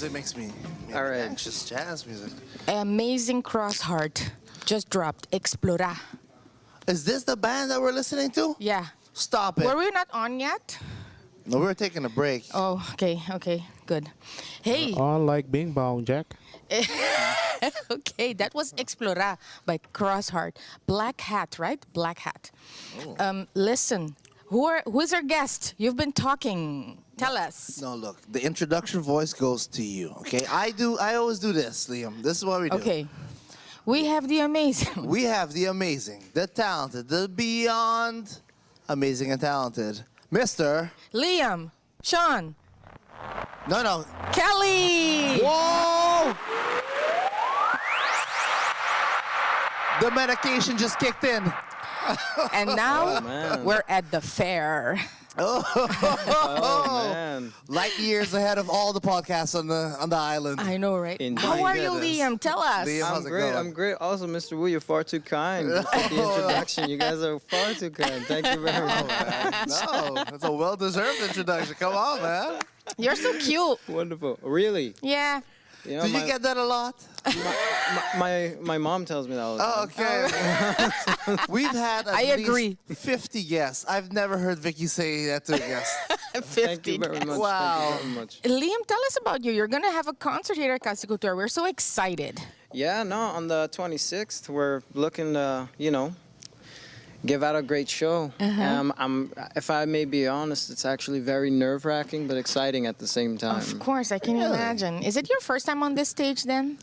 music makes me All right. anxious. Jazz music. Amazing Cross Heart just dropped. Explora. Is this the band that we're listening to? Yeah. Stop it. Were we not on yet? No, we were taking a break. Oh, okay, good. Hey, On like Bing Bong, Jack. okay, that was Explora by Crossheart. Black Hat, right? Black Hat. Listen, who's our guest? You've been talking. Tell us. No, look, the introduction voice goes to you, okay? I always do this, Liam. This is what we do. Okay. We have the amazing. We have the amazing, the talented, the beyond amazing and talented, Mr. Liam, Sean, No. Kelly. Whoa! The medication just kicked in. And now man. we're at the fair. Oh, man. Light years ahead of all the podcasts on the island. I know, right? Indeed. How are you, Goodness. Liam? Tell us. Liam, how's I'm it great. going? I'm great. Also, Mr. Wu, you're far too kind. The introduction. You guys are far too kind. Thank you very much. No, it's a well-deserved introduction. Come on, man. You're so cute. Wonderful. Really? Yeah. You know, Do you get that a lot? my mom tells me that all the time. Oh, okay. We've had at I least agree. 50 guests. I've never heard Vicky say that to a guest. Thank you very much. Wow. Thank you very much. Liam, tell us about you. You're going to have a concert here at Casa Cultura. We're so excited. Yeah, no, on the 26th, we're looking to, give out a great show. If I may be honest, it's actually very nerve-wracking, but exciting at the same time. Of course, I can Really? imagine. Is it your first time on this stage then?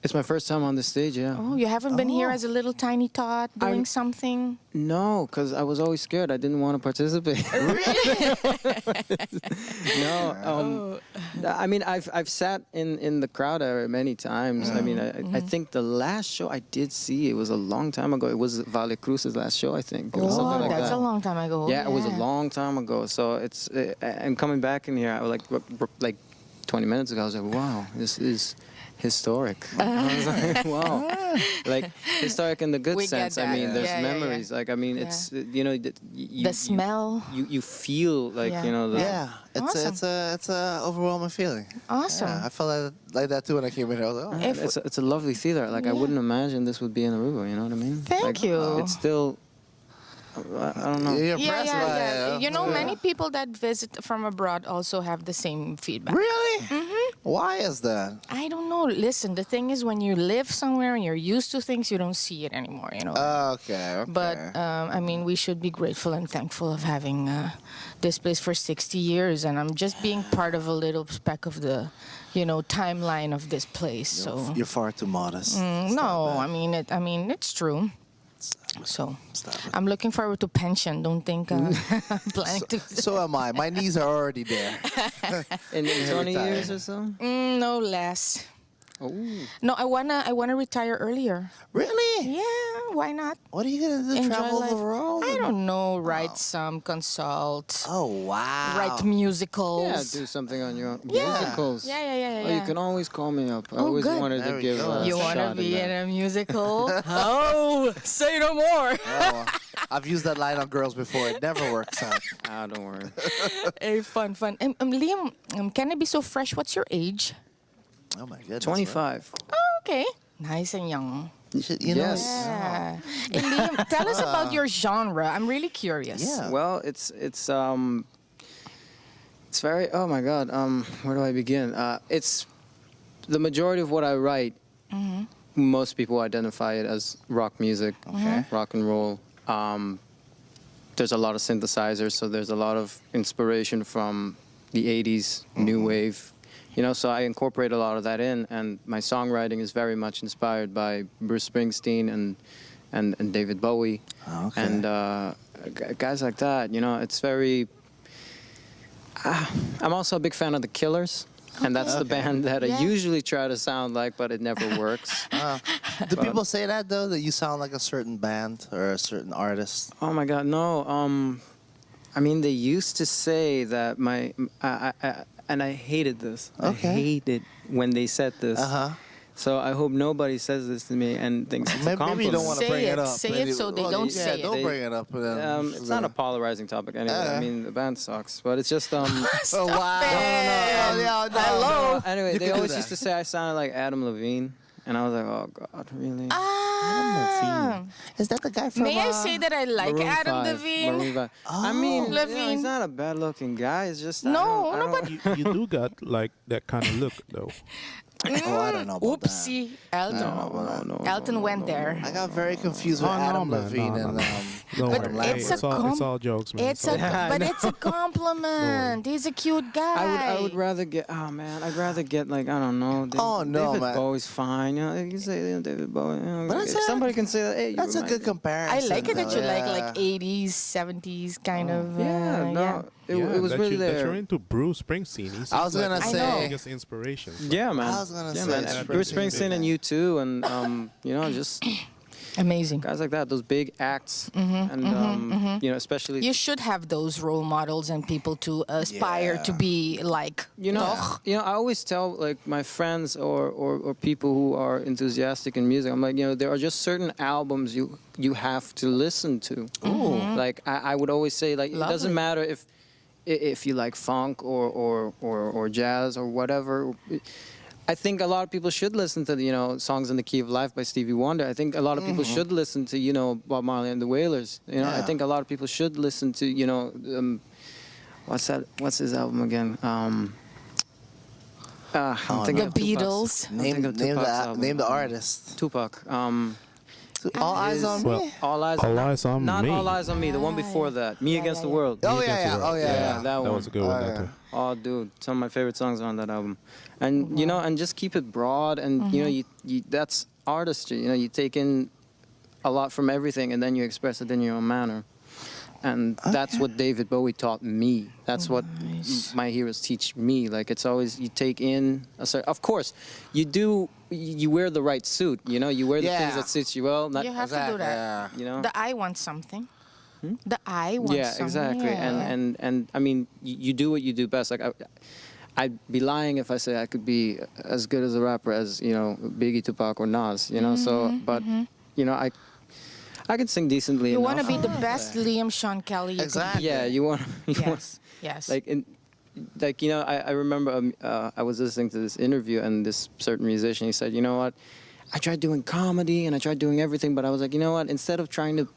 It's my first time on the stage, yeah. Oh, you haven't been here as a little tiny tot doing something? No, because I was always scared. I didn't want to participate. No, I mean, I've sat in the crowd many times. I mean, I think the last show I did see, it was a long time ago. It was Vale Cruz's last show, I think. It was something like that's that. a long time ago. Yeah, it was a long time ago. So it's and coming back in here, I was like 20 minutes ago, I was like, wow, this is historic. I was like, wow, like historic in the good We get sense. I that. mean, there's Yeah, yeah, yeah. memories. Like, I mean, it's The smell. You feel like Yeah. the Yeah, Awesome. it's a overwhelming feeling. Awesome. Yeah, I felt like that too when I came in here. I was like, oh. If- it's a lovely theater. Like I wouldn't imagine this would be in Aruba. You know what I mean? Thank Like, you. It's still. I don't know. You're Yeah, impressed by yeah. it. You know, many people that visit from abroad also have the same feedback. Really? Why is that? I don't know. Listen, the thing is, when you live somewhere and you're used to things, you don't see it anymore, you know. Okay. But, I mean, we should be grateful and thankful of having this place for 60 years. And I'm just being part of a little speck of the, timeline of this place. So, You're far too modest. no, I mean, it's true. So, Stop it. I'm looking forward to pension. Don't think I'm planning to. So am I. My knees are already there. In 20 retire. years or so. No less. Oh. No, I wanna retire earlier. Really? Yeah, why not? What are you gonna do? Enjoy Travel life. the world? I don't know. Write some, consult, Oh wow. write musicals. Yeah, do something on your own. Yeah. Musicals. Yeah. Oh, you can always call me up. I Oh, always good. wanted There to we give go. a You shot wanna be in that. a musical? Oh, say no more. Oh, I've used that line on girls before. It never works out. Ah, don't worry. Hey, fun. Liam, can I be so fresh? What's your age? Oh my goodness. 25. Oh, okay. Nice and young. You know. Yes. Yeah. Hey, Liam, tell us about your genre. I'm really curious. Yeah. Well, it's very. Oh my God. Where do I begin? It's the majority of what I write. Most people identify it as rock music, rock and roll. There's a lot of synthesizers, so there's a lot of inspiration from the 80s, new wave. So I incorporate a lot of that in, and my songwriting is very much inspired by Bruce Springsteen and David Bowie, Okay. and guys like that. It's very. I'm also a big fan of the Killers, and that's the band that I usually try to sound like, but it never works. Do people say that though? That you sound like a certain band or a certain artist? Oh my God, no. I mean, they used to say that and I hated this. Okay. I hated when they said this. So I hope nobody says this to me and thinks it's a Maybe compliment. you don't want to Say bring it it. up. Say Maybe- it so they well, don't yeah, say it. don't bring it up. It's not a polarizing topic anyway. I mean, the band sucks, but it's just Oh, wow. Hello. Anyway, You they can do always that. used to say I sounded like Adam Levine, and I was like, oh God, really? Ah. Is that the guy from... May I say that I like Maroon Adam 5, Levine? Maroon 5. I mean, you know, Levine. he's not a bad-looking guy. It's just No, I don't, but You do got like that kind of look though. Oh, I don't know about that. Oopsie, Elton. no, Elton went there. I got very confused with Adam Levine and Don't But worry. it's a it's all jokes, man. It's a, but it's a compliment. He's a cute guy. I would rather get. Oh man, I'd rather get like I don't know. Oh, no, David man. Bowie's fine. You know, you can say David Bowie. You know, But that's if somebody can say that. Hey, you That's a remind good me. comparison. I like it that though, you like yeah. 80s, 70s kind of. Yeah, no, it was that really that there. you're into Bruce Springsteen. He I was seems like gonna one of say- the biggest inspirations. Yeah, man. I was gonna yeah, say man. it's Bruce pretty Springsteen big. and U2 and you know, just Amazing. guys like that. Those big acts, and you know, especially You should have those role models and people to aspire to be like. You know, Toch? I always tell like my friends or people who are enthusiastic in music. I'm like, you know, there are just certain albums you have to listen to. Like I would always say, like it doesn't Lovely. matter if you like funk or jazz or whatever. I think a lot of people should listen to the, you know, Songs in the Key of Life by Stevie Wonder. I think a lot of people should listen to, you know, Bob Marley and the Wailers. You know, I Yeah. think a lot of people should listen to, you know, what's his album again? I'm thinking The of Tupac's. Beatles. I'm thinking of Tupac's album. Name the artist. Tupac. All eyes on me. Well, All Eyes, All not, Eyes on not Me. All Eyes on Me. The one before that, Me Against the World. Oh Against yeah, the yeah. World. Oh yeah, Yeah, yeah. that one. was a good one. Oh, That yeah. too. Oh, dude, some of my favorite songs are on that album, and you know, and just keep it broad, and you know, you that's artistry. You know, you take in a lot from everything, and then you express it in your own manner, and that's what David Bowie taught me. That's what my heroes teach me. Like it's always you take in a certain. Of course, you wear the right suit. You know, you wear the things Yeah. that suits you well. Not, You have to do that. you know. The eye wants something. The eye wants Yeah, something. exactly. Yeah. And I mean, you do what you do best. Like I'd be lying if I say I could be as good as a rapper as, you know, Biggie, Tupac, or Nas. You know, so but you know, I can sing decently. You enough. want to be the best Liam Sean Kelly you Exactly. Yeah, you want. Yes. Yes. Like you know, I remember I was listening to this interview and this certain musician, he said, you know what, I tried doing comedy and I tried doing everything, but I was like, you know what, instead of trying to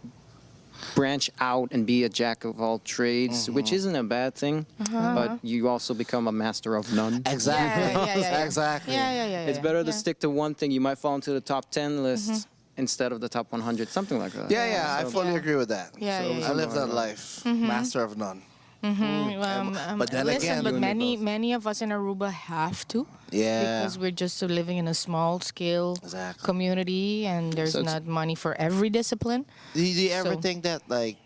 branch out and be a jack of all trades, which isn't a bad thing, but you also become a master of none. Exactly. Yeah. Exactly. Yeah. It's better to Yeah. stick to one thing. You might fall into the top 10 list instead of the top 100, something like that. Yeah, I fully agree with that. Yeah, yeah, yeah. I live that life, master of none. But then listen, again, but you and many of us in Aruba have to. Yeah. Because we're just living in a small scale Exactly. community, and there's So it's- not money for every discipline. Do you ever So- think that, like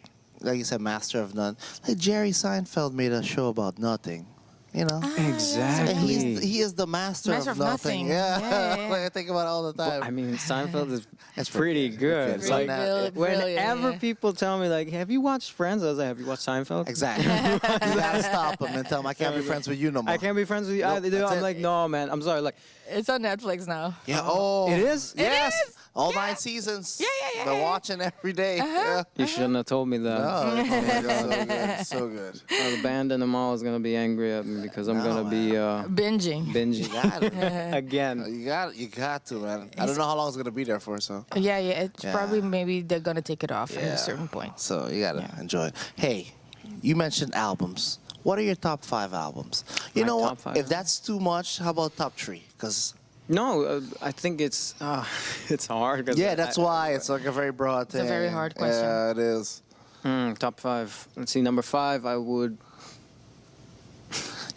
you said, master of none? Like Jerry Seinfeld made a show about nothing, you know? Exactly. And he is the master, Master of of nothing. nothing. Yeah. Like I think about it all the time. I mean, Seinfeld is It's pretty good. It's Like, on that- whenever people tell me, like, have you watched Friends? I was like, have you watched Seinfeld? Exactly. You gotta stop him and tell him I can't be friends with you no more. I can't be friends with you. Nope, either. that's I'm it. like, no, man. I'm sorry. Like, It's on Netflix now. Yeah. Oh, it is? Yes. is? All Yeah. 9 seasons. Yeah. They're watching every day. Yeah. You shouldn't have told me that. Oh, it's so good. So good. The band in the mall is going to be angry at me because I'm No, going to be Binging. binging Got it. again. You got to, man. I don't know how long it's gonna be there for, so. Yeah. It's Yeah. probably maybe they're gonna take it off at a certain point. So you gotta enjoy it. Hey, you mentioned albums. What are your top 5 albums? You My know top what? 5 If that's too much, how about top 3? Because No, I think it's hard. 'cause yeah, that's why it's like a very broad thing. It's a very hard question. Yeah, it is. Top 5. Let's see, number 5, I would.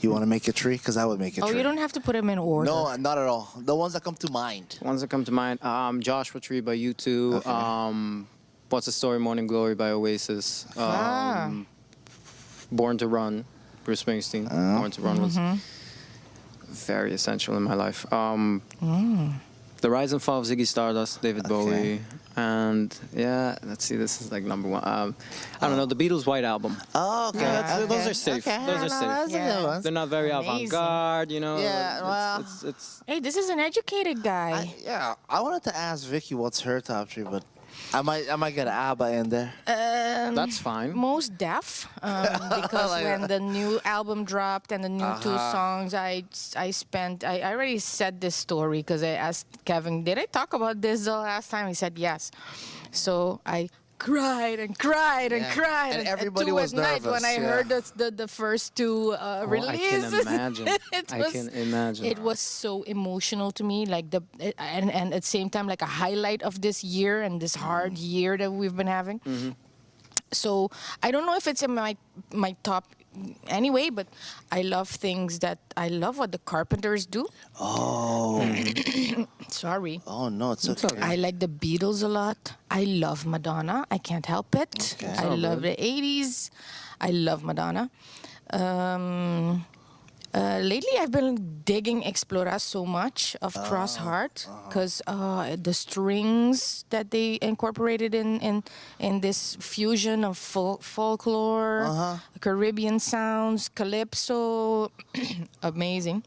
You want to make a tree? Because I would make a Oh, tree. you don't have to put them in order. No, not at all. The ones that come to mind. Ones that come to mind, Joshua Tree by U2. Okay. What's the Story, Morning Glory by Oasis. Ah. Born to Run, Bruce Springsteen. Born to Run was very essential in my life. The Rise and Fall of Ziggy Stardust, David Bowie, and yeah, let's see, this is like number one. I don't know, the Beatles' White Album. Oh, okay. Those are safe. Okay. Those are No, safe. those are good ones. They're not very Amazing. avant-garde, you know. Yeah, well- it's Hey, this is an educated guy. I wanted to ask Vicky what's her top three, but I might get ABBA in there. that's fine. Most Def, because Like when that. the new album dropped and the new two songs, I already said this story because I asked Kevin, did I talk about this the last time? He said yes. So I cried and cried and Yeah. cried. And at everybody 2 was at night when nervous, I yeah. heard the first two releases. I can imagine. It I was- can imagine. It was so emotional to me, like and at the same time, like a highlight of this year and this hard year that we've been having. So I don't know if it's in my top anyway, but I love what the Carpenters do. Oh. Sorry. Oh no, it's okay. I like the Beatles a lot. I love Madonna. I can't help it. Okay. I love the 80s. I love Madonna. Lately, I've been digging Explora so much of Cross Heart because the strings that they incorporated in this fusion of folklore, Caribbean sounds, calypso, amazing.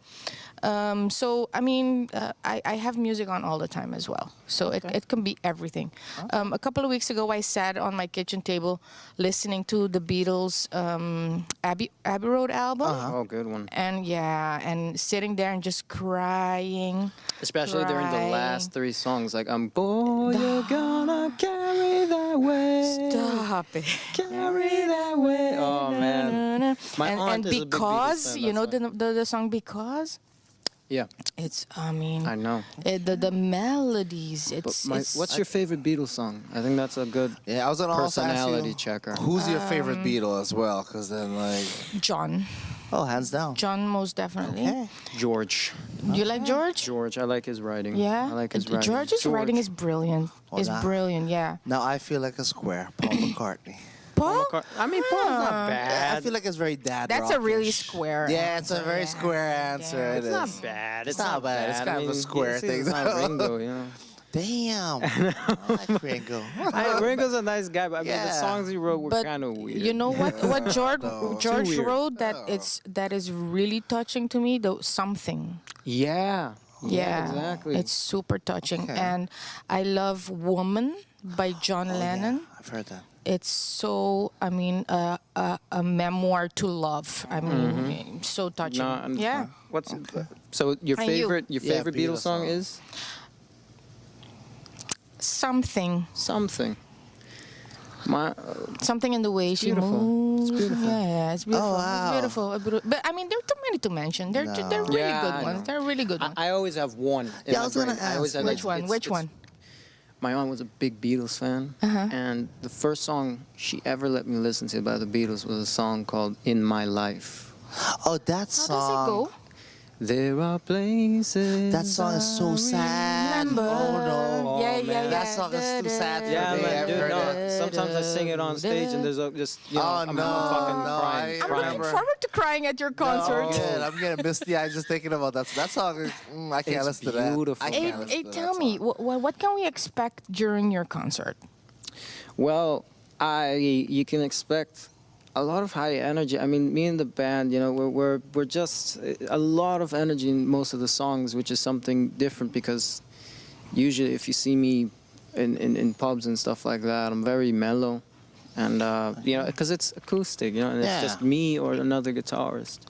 So I mean, I have music on all the time as well. So it can be everything. A couple of weeks ago, I sat on my kitchen table listening to the Beatles' Abbey Road album. Oh, good one. And yeah, and sitting there and just crying. Especially during the crying. last three songs, like boy, you're gonna carry that way. Stop it. Carry that way. Oh man. My and aunt is a big Beatles because fan, you know that's the song Because. Yeah, It's I mean I know. the melodies. But It's what's your favorite Beatles song? I think that's a good Yeah, I was gonna also ask personality you, checker. who's your favorite Beatle as well? Because then, like, John. hands down. John most definitely. Okay. George. You like George? George, I like his writing. Yeah. I like his writing. George's writing is brilliant. Oh, It's nah. brilliant. Yeah. Now I feel like a square, Paul McCartney. Paul. I mean, Paul's not I bad. feel like it's very dad. That's a really rockish. square. Yeah, it's a answer, very yeah. square answer. Yeah. It It's is. not bad. It's not bad. It's kind of a square thing, It's not though. Ringo, you know. Damn. I like Ringo. Ringo's a nice guy, but I mean, the Yeah. songs he wrote were But kind of weird. you know what? What George George weird. wrote that is really touching to me. Though something. Yeah. Yeah, exactly. It's super touching, Okay. and I love "Woman" by John Lennon. Yeah, I've heard that. It's so, I mean, a memoir to love. I mean, so touching. No, and yeah. What's so your And you? favorite Yeah, favorite Beatles Beatles song song. is Something. something. My Something in the way she beautiful. moves. It's beautiful. Yeah, it's beautiful. wow. It's beautiful. But I mean, there are too many to mention. They're really Yeah, good I ones. know. They're really good ones. I always have one. in Yeah, I my was gonna brain. I always ask, have, Which one? Which one? My aunt was a big Beatles fan, and the first song she ever let me listen to by the Beatles was a song called "In My Life." Oh, that How song. does it go? There are places. That song is so sad. Remember. Oh no. Yeah, yeah, yeah. That song is too sad for Yeah, me. man, I've dude, heard no, it. sometimes I sing it on stage and there's just, you know, Oh, I'm no, fucking no, crying. I I'm crying. looking remember. forward to crying at your concert. Good. I'm getting misty eyes just thinking about that. That song is. I can't It's listen to that. beautiful. I Hey, can't listen hey, to tell that me, song. what can we expect during your concert? Well, you can expect a lot of high energy. I mean, me and the band, you know, we're just a lot of energy in most of the songs, which is something different because usually if you see me in pubs and stuff like that, I'm very mellow, and you know, because it's acoustic, you know, and Yeah. it's just me or another guitarist.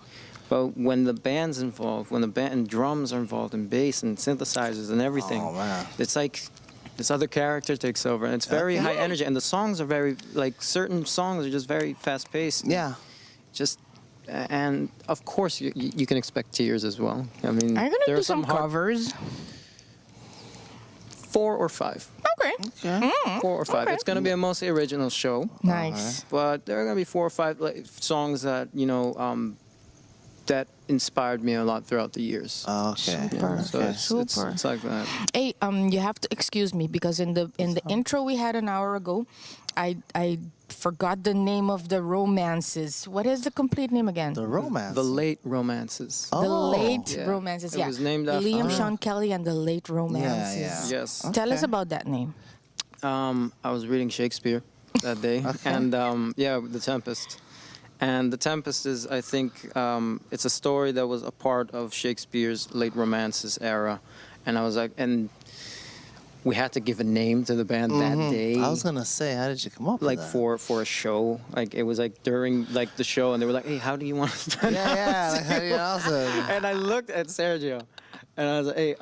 But when the band's involved, when the band and drums are involved, and bass and synthesizers and everything, Oh, man. it's like this other character takes over, and it's very high energy. And the songs are very, like, certain songs are just very fast paced. Yeah. Just, and of course you can expect tears as well. I mean, Are you gonna there do are some hard- covers? 4 or 5. Okay. Okay. 4 or 5. Okay. It's gonna be a mostly original show, Nice. but there are gonna be 4 or 5 like, songs that, you know, that inspired me a lot throughout the years. Okay. Super. So it's like that. Hey, you have to excuse me because in the intro we had an hour ago, I forgot the name of the romances. What is the complete name again? The romance. The late romances. The late Yeah. romances. It Yeah. was named after Liam, her. Sean Kelly, and the late romances. yeah. Yes. Tell us Okay. about that name. I was reading Shakespeare that day, and The Tempest. And The Tempest is, I think, it's a story that was a part of Shakespeare's late romances era, and I was like, and we had to give a name to the band that day. I was gonna say, how did you come up Like with that? for a show, like it was like during like the show, and they were like, "Hey, how do you want to spend?" Yeah, like how do you also? And I looked at Sergio, and I was like, "Hey,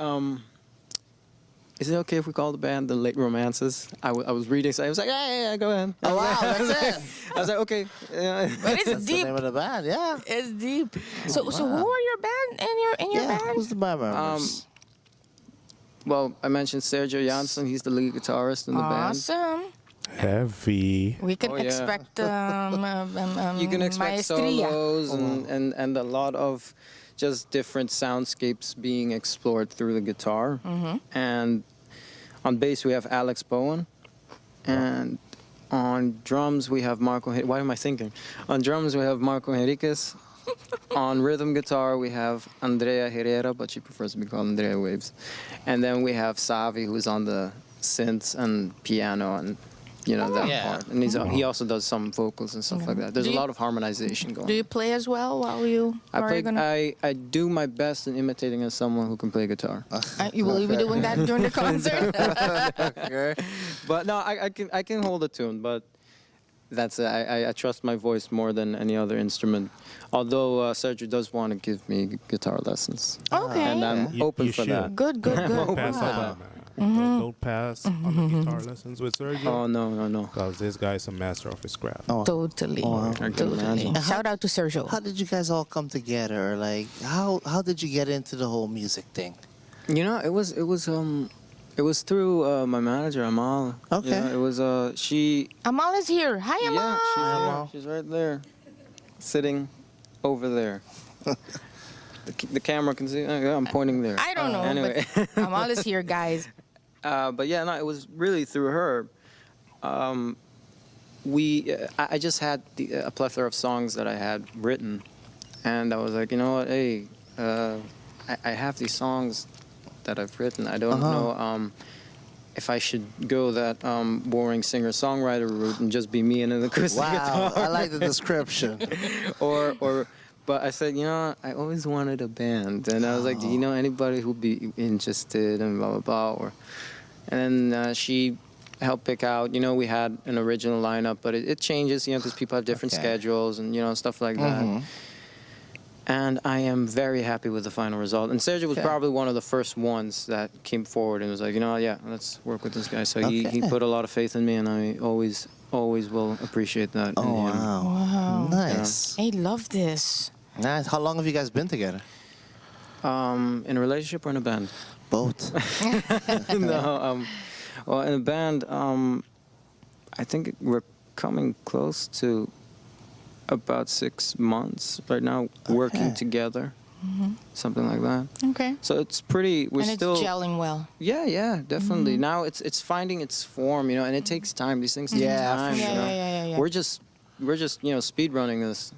is it okay if we call the band the Late Romances?" I was reading, so I was like, "Yeah, go ahead." Oh wow, that's it. I was like, "Okay." Yeah. But it's That's the deep. name of the band. Yeah. It's deep. So who are your band in your Yeah. band? Who's the band members? Well, I mentioned Sergio Janssen. He's the lead guitarist in the band. Awesome. Heavy. We can Oh, yeah. expect You can expect maestria. solos and a lot of just different soundscapes being explored through the guitar. And on bass we have Alex Bowen, and on drums we have Marco. What am I thinking? On drums we have Marco Henriquez. On rhythm guitar we have Andrea Herrera, but she prefers to be called Andrea Waves. And then we have Savi, who's on the synths and piano and that Yeah. part. And he also does some vocals and stuff like that. There's Do a you- lot of harmonization going. Do you play as well while you are gonna? I do my best in imitating as someone who can play guitar. You will be doing that during the concert. Okay. But no, I can hold a tune, but that's it. I trust my voice more than any other instrument. Although Sergio does want to give me guitar lessons, Okay. and I'm You- open you for should. that. Good. Don't pass Wow. on that, man. Don't pass on the guitar lessons with Sergio. Oh no. Because this guy is a master of his craft. Oh. Totally. wow. I can Totally. imagine. Shout out to Sergio. How did you guys all come together? Like, how did you get into the whole music thing? It was through my manager Amal. Okay. It was she. Amal is here. Hi, Amal. Yeah, she's here. Amal. She's right there, sitting over there. The camera can see. Yeah, I'm pointing there. I don't know, Anyway, but Amal is here, guys. but yeah, no, it was really through her. I just had a plethora of songs that I had written, and I was like, you know what? Hey, I have these songs that I've written. I don't know if I should go that boring singer-songwriter route and just be me and an acoustic Wow, guitar. I like the description. But I said, I always wanted a band, and I was like, do you know anybody who'd be interested, and blah blah blah. And then she helped pick out. We had an original lineup, but it changes, because people have different Okay. schedules and stuff like that. And I am very happy with the final result. And Sergio was Okay. probably one of the first ones that came forward and was like, yeah, let's work with this guy. So he Okay. put a lot of faith in me, and I always will appreciate that. Oh in him. wow. Wow. Nice. I love this. Nice. How long have you guys been together? In a relationship or in a band? Both. No, well, in a band, I think we're coming close to about 6 months right now, working together, something like that. Okay. So it's pretty. We're And still. it's gelling well. Yeah, definitely. Now it's finding its form, and it takes time. These things take Yeah, for time. sure. Yeah. We're just speed running this,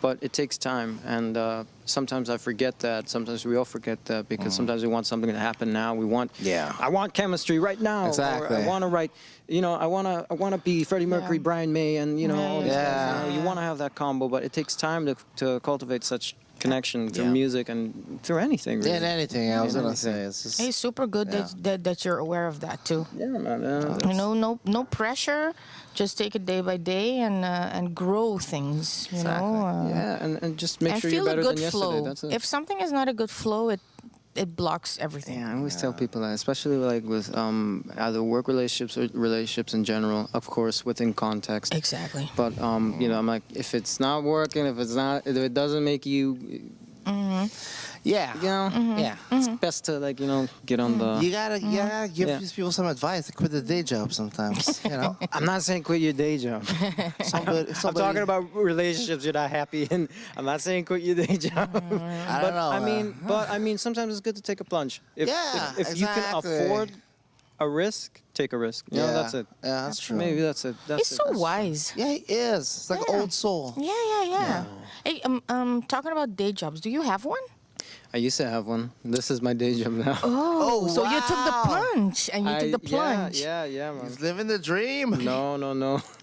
but it takes time, and sometimes I forget that. Sometimes we all forget that because sometimes we want something to happen now. I want chemistry right now. Exactly. Or I want to write. I want to be Freddie Mercury, Yeah. Brian May, and all these Yeah. guys. You want to have that combo, but it takes time to cultivate such connection through Yeah. music and through anything. Really. Did anything? I was Yeah, gonna anything. say it's just. Hey, super good that you're aware of that too. Yeah, man. No pressure. Just take it day by day and grow things. You know. Yeah, and just make and sure feel you're better a good than yesterday. flow. That's it. If something is not a good flow, it blocks everything. Yeah, I always tell people that, especially like with either work relationships or relationships in general, of course, within context. Exactly. But I'm like, if it's not working, if it doesn't make you Yeah. You know, yeah, it's best to like get on the. You gotta give Yeah. these people some advice to quit the day job sometimes. You know, I'm not saying quit your day job. somebody, I'm talking about relationships you're not happy in. I'm not saying quit your day job. I don't know. I mean, sometimes it's good to take a plunge. If Yeah, you can exactly. afford a risk, take a risk. You know, that's it. Yeah, that's true. Maybe that's it. That's He's it. so That's- wise. Yeah, he is. It's like Yeah. old soul. Yeah. Hey, talking about day jobs, do you have one? I used to have one. This is my day job now. Oh, so you took the wow. plunge and you took the plunge. Yeah, man. He's living the dream. No,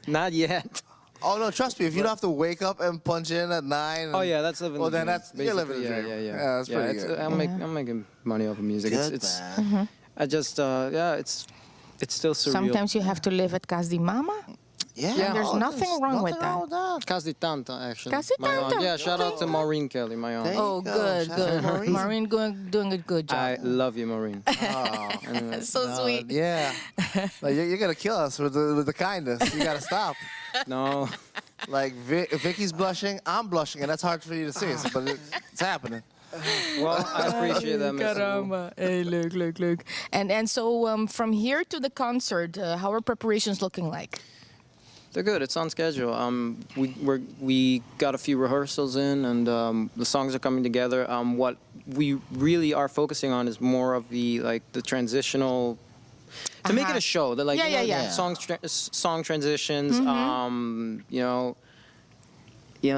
not yet. Oh no, trust me. If you don't have to wake up and punch in at 9. Oh yeah, that's living. Well, the then dream, that's you're living the basically. dream. Yeah. that's pretty good. I'm making money off of music. Good, It's man. I just it's still surreal. Sometimes you have to live at casa de mama. Yeah, there's nothing wrong with that. Casa de Tanta, actually. Casa de My aunt. Tanta, Yeah, shout out okay. to Maureen Kelly, my aunt. There you Oh, go. good, Shout out to good. Maureen. Maureen doing a good job. I love you, Maureen. Oh, So sweet. yeah. Like, you're gonna kill us with the kindness. You gotta stop. No, Like Vicky's blushing, I'm blushing, and that's hard for you to see. But it's happening. well, I appreciate that, Mr. Wu. Caramba. Hey, look. And so from here to the concert, how are preparations looking like? They're good. It's on schedule. We got a few rehearsals in, and the songs are coming together. What we really are focusing on is more of the transitional. To make it a show, the Yeah. song transitions.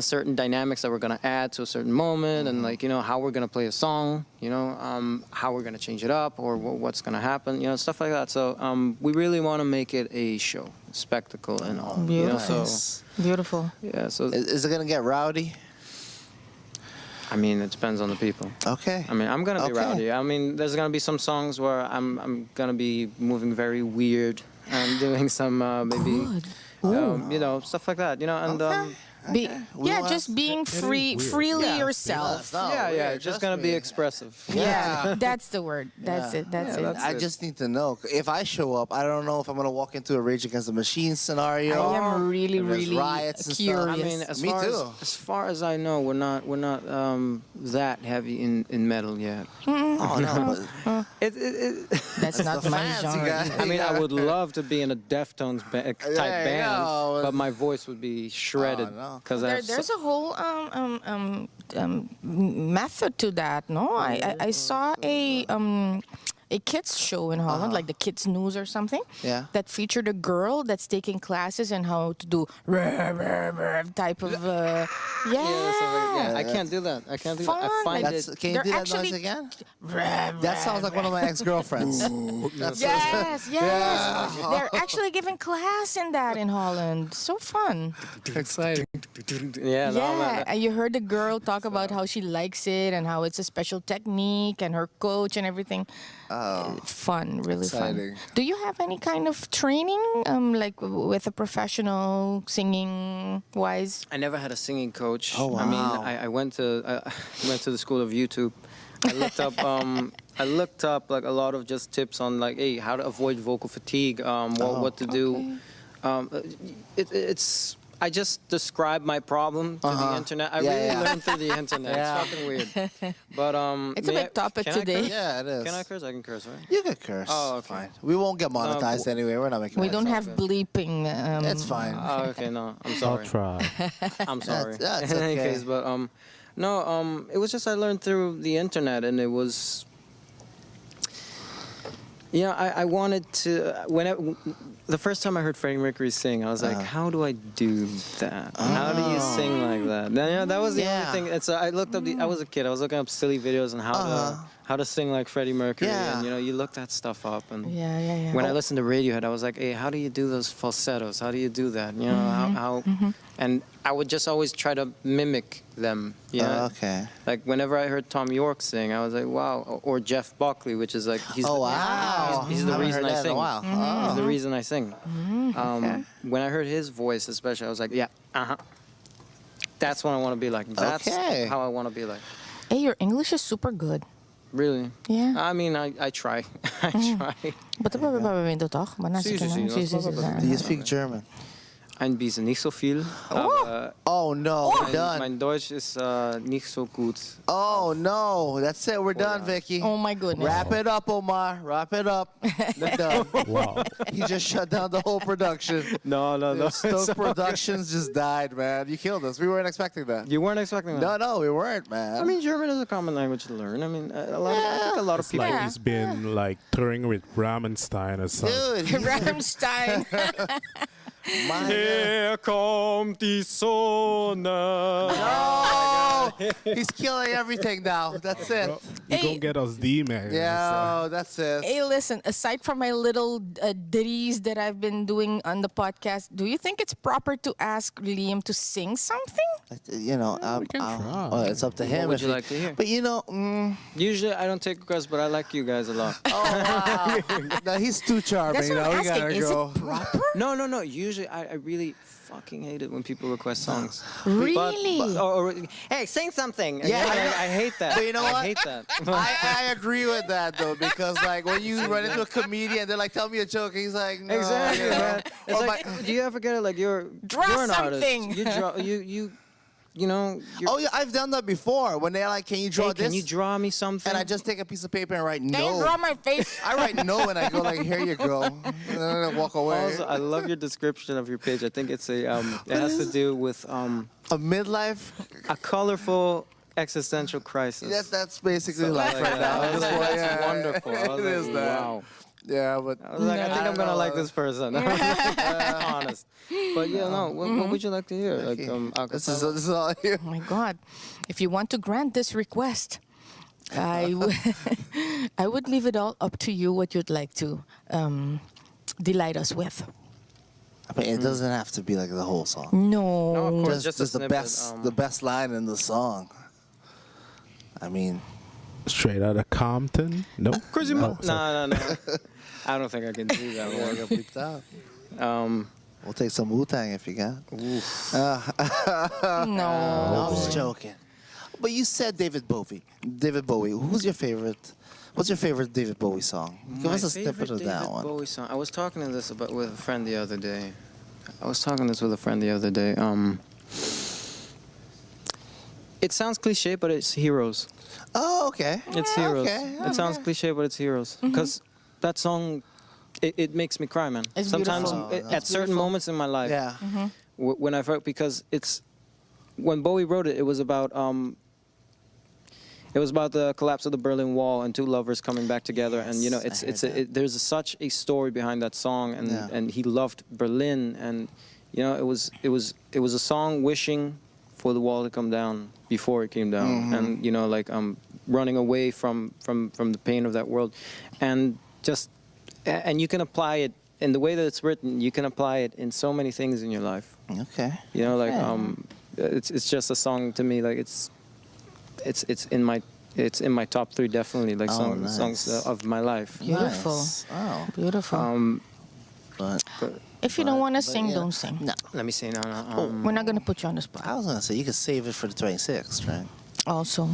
Certain dynamics that we're gonna add to a certain moment, and how we're gonna play a song. How we're gonna change it up, or what's gonna happen. Stuff like that. So we really want to make it a show, spectacle, and all. Beautiful. Beautiful. Yeah. So Is it gonna get rowdy? I mean, it depends on the people. Okay. I mean, I'm gonna be Okay. rowdy. I mean, there's gonna be some songs where I'm gonna be moving very weird and doing some maybe, stuff like that. And Be, We yeah, will just have- being freely Yeah. yourself. No, yeah, weird, just trust gonna be me. expressive. Yeah, that's the word. That's Yeah. it. That's Yeah, it. that's- I just need to know. If I show up, I don't know if I'm gonna walk into a Rage Against the Machine scenario. I am really, and there's really riots and stuff. curious. I mean, Me too. as far as I know, we're not that heavy in metal yet. Oh no, but That's not the my fancy genre. guy. either. I mean, I would love to be in a Deftones type There you band, go. but my voice would be shredded Oh, no. because There's a whole method to that. No, I saw a kids show in Holland, like the Kids News or something. Yeah. That featured a girl that's taking classes in how to do type of I can't do that. I can't do that. I Fun, find like it. Can you They're do that actually- noise again? That sounds like one of my ex-girlfriends. That's Yes. They're actually giving class in that in Holland. So fun. exciting. Yeah, no, Yeah, man. and you heard the girl talk about how she likes it and how it's a special technique and her coach and everything. Fun, really Exciting. fun. Do you have any kind of training, like with a professional singing wise? I never had a singing coach. Oh, I mean, wow. I went to the school of YouTube. I looked up like a lot of just tips on like, hey, how to avoid vocal fatigue, what to do. It's I just described my problem to the internet. I Yeah, really yeah. learned through the internet. Yeah. It's fucking weird. But It's a big topic can I today. curse? Yeah, it is. Can I curse? I can curse, right? You can curse. Oh, okay. Fine. We won't get monetized anyway. We're not making We money. don't have bleeping. It's fine. Oh, okay, no, I'm I'll sorry. try. I'm sorry. That's In any okay. case, but it was just I learned through the internet, and it was. I wanted to the first time I heard Freddie Mercury sing, I was like, how do I do that? How do you sing like that? Then, that was the only Yeah. thing. And so I looked up. I was a kid. I was looking up silly videos on how to sing like Freddie Mercury, Yeah. and you look that stuff up. And Yeah. when I listened to Radiohead, I was like, hey, how do you do those falsettos? How do you do that? How and I would just always try to mimic them. Okay. Like whenever I heard Tom York sing, I was like, wow. Or Jeff Buckley, which is like he's Oh the, wow. he's the Haven't reason heard I that in sing. a while. He's the reason I sing. Okay. When I heard his voice, especially, I was like, that's what I want to be like. That's Okay. how I want to be like. Hey, your English is super good. Really? Yeah. I mean, I try. I try. But toch? Sí, sí, sí. Do you speak German? ein bisschen nicht so viel. Aber Oh no, we're done. mein Deutsch ist nicht so gut. Oh no, that's it. We're done, Vicky. Oh my goodness. Wrap it up, Omar. Wrap it up. We're done. Wow. He just shut down the whole production. No. Stoke Productions just died, man. You killed us. We weren't expecting that. You weren't expecting that? No, we weren't, man. I mean, German is a common language to learn. I mean, I think a lot of It's people. like Yeah. he's been like touring with Rammstein or something. Dude, he's Rammstein. my Hier kommt die Sonne. No! He's killing everything now. That's it. You Hey. gonna get us D, man. Yeah, that's it. Hey, listen, aside from my little ditties that I've been doing on the podcast, do you think it's proper to ask Liam to sing something? You know, can try. well, it's up to him. would if you he- like to hear? But you know, Usually, I don't take requests, but I like you guys a lot. no, he's too charming. That's what Now I'm we asking. gotta Is go. it proper? No. Usually, I really fucking hate it when people request songs. Really? Or, hey, sing something. Yeah, I hate that. But you know I what? hate that. I agree with that though, because like when you run into a comedian, they're like, "Tell me a joke," and he's like, "No." Exactly, you know? man. It's Or like, do you ever get it? Like you're Draw you're an something. artist. You draw. You know. You're, Oh yeah, I've done that before. When they're like, "Can you draw hey, this?" can you draw me something? And I just take a piece of paper and write Can you no. draw my face? I write no, and I go like, "Here you go," and then I walk away. Also, I love your description of your page. I think it's a it has to do with A midlife. a colorful existential crisis. That's basically So, life like, right now. I was That's like, why- that's yeah. wonderful. I was It like, is that. wow. Yeah, but I was like, I think I'm gonna know. like this person. Honest. But yeah, no. What would you like to hear? Like This is all you. Oh my God. If you want to grant this request, I would leave it all up to you what you'd like to delight us with. I mean, it doesn't have to be like the whole song. No. No, of course. Just a the snippet, the best line in the song. I mean, Straight out of Compton? Nope. Crazy no. No. I don't think I can do that we'll one. get freaked out. Um, We'll take some Wu-Tang if you got. No. No, I'm just joking. But you said David Bowie. David Bowie. Who's your favorite? What's your favorite David Bowie song? Give my us a snippet favorite of that David one. Bowie song. I was talking to this about with a friend the other day. It sounds cliche, but it's Heroes. Oh, okay. It's Yeah, Heroes. okay, It sounds cliche, but it's Heroes. Because that song, it makes me cry, man. It's Sometimes beautiful. at certain moments in my life, Yeah. when I've heard, because when Bowie wrote it, it was about the collapse of the Berlin Wall and two lovers coming back together, and you know, Yes, I heard that. there's such a story behind that song, and Yeah. and he loved Berlin, and you know, it was a song wishing for the wall to come down before it came down, Mm-hmm. and you know, like running away from the pain of that world, and you can apply it in the way that it's written. You can apply it in so many things in your life. Okay. You know, like Okay. it's just a song to me. Like it's in my top 3 definitely. Like Oh, songs nice. Of my life. Beautiful. Nice. Oh, Beautiful. but If you don't want to but sing, yeah. don't sing. No, Let me see. No. We're not going to put you on the I spot. was gonna say you could save it for the 26th, right? Also.